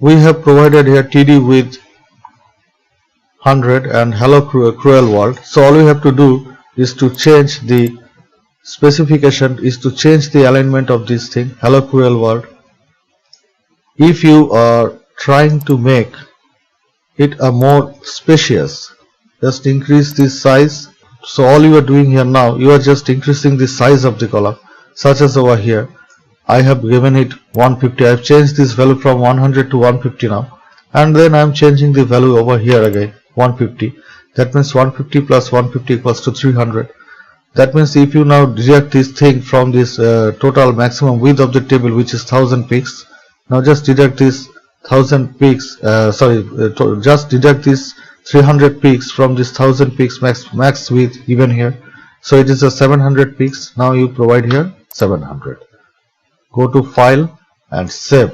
we have provided here TD with 100 and hello cruel world. So all we have to do is to change the specification, is to change the alignment of this thing, hello cruel world. If you are trying to make it a more spacious, just increase this size. So all you are doing here now, you are just increasing the size of the column, such as over here I have given it 150. I have changed this value from 100 to 150 now, and then I am changing the value over here again 150. That means 150 plus 150 equals to 300. That means if you now deduct this thing from this total maximum width of the table, which is 1000 pixels, now just deduct this 1000 pixels, just deduct this 300 pixels from this 1000 pixels max width given here. So it is a 700 pixels. Now you provide here 700. Go to file and save.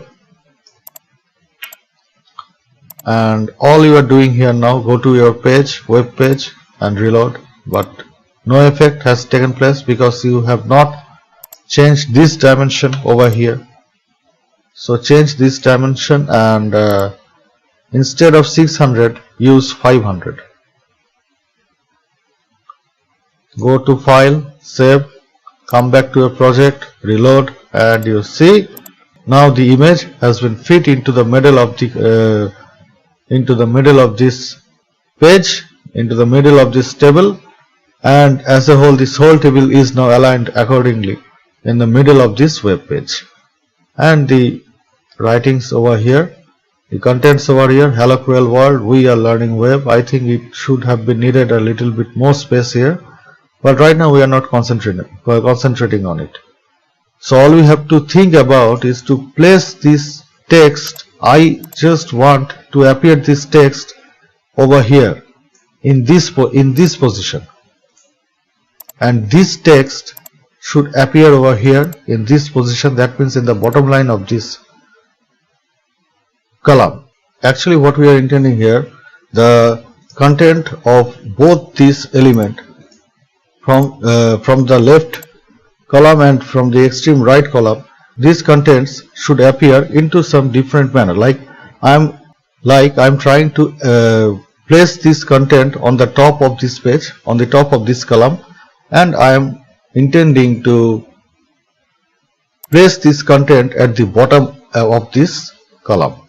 And all you are doing here now, go to your page, web page, and reload. But no effect has taken place because you have not changed this dimension over here. So change this dimension and instead of 600 use 500. Go to file, save, come back to your project, reload, and you see now the image has been fit into the middle of this page, into the middle of this table, and as a whole this whole table is now aligned accordingly in the middle of this web page. And the writings over here, the contents over here, hello cruel world, we are learning web. I think it should have been needed a little bit more space here, but right now we are not concentrating on it. So all we have to think about is to place this text. I just want to appear this text over here in this position, and this text should appear over here in this position. That means in the bottom line of this column. Actually what we are intending here, the content of both these elements from the left column and from the extreme right column, these contents should appear into some different manner. Like I'm trying to place this content on the top of this page, on the top of this column, and I am intending to place this content at the bottom of this column.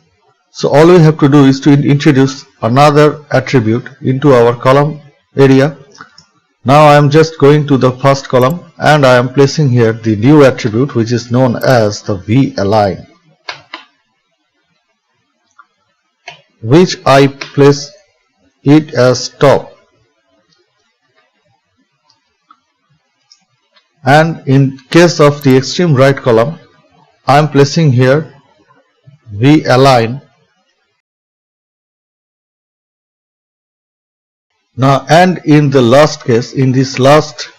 So all we have to do is to introduce another attribute into our column area. Now I am just going to the first column and I am placing here the new attribute, which is known as the v-align, which I place it as top. And in case of the extreme right column, I am placing here v-align. Now, and in the last case, in this last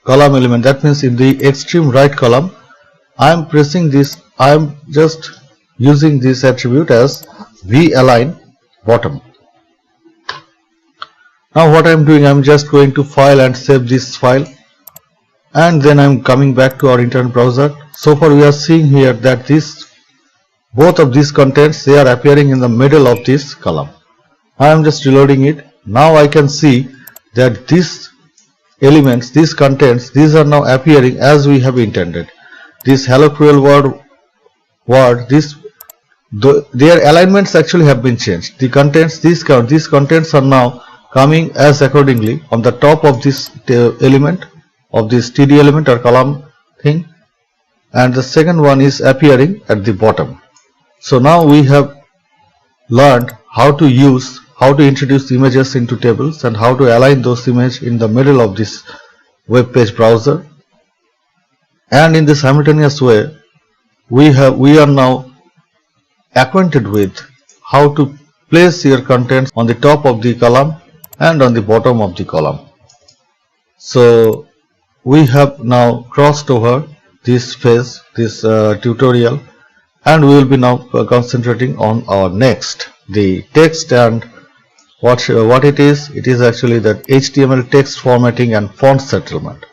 column element, that means in the extreme right column, I am pressing this, I am just using this attribute as v-align bottom. Now what I am doing, I am just going to file and save this file, and then I am coming back to our internet browser. So far we are seeing here that both of these contents, they are appearing in the middle of this column. I am just reloading it. Now I can see that these elements, these contents, these are now appearing as we have intended. This hello cruel word, their alignments actually have been changed. The contents, these contents are now coming as accordingly on the top of this element, of this TD element or column thing, and the second one is appearing at the bottom. So now we have learned how to introduce images into tables and how to align those images in the middle of this web page browser. And in the simultaneous way, we are now acquainted with how to place your contents on the top of the column and on the bottom of the column. So we have now crossed over this phase, this tutorial, and we will be now concentrating on our next, the text and what it is. It is actually that HTML text formatting and font settlement.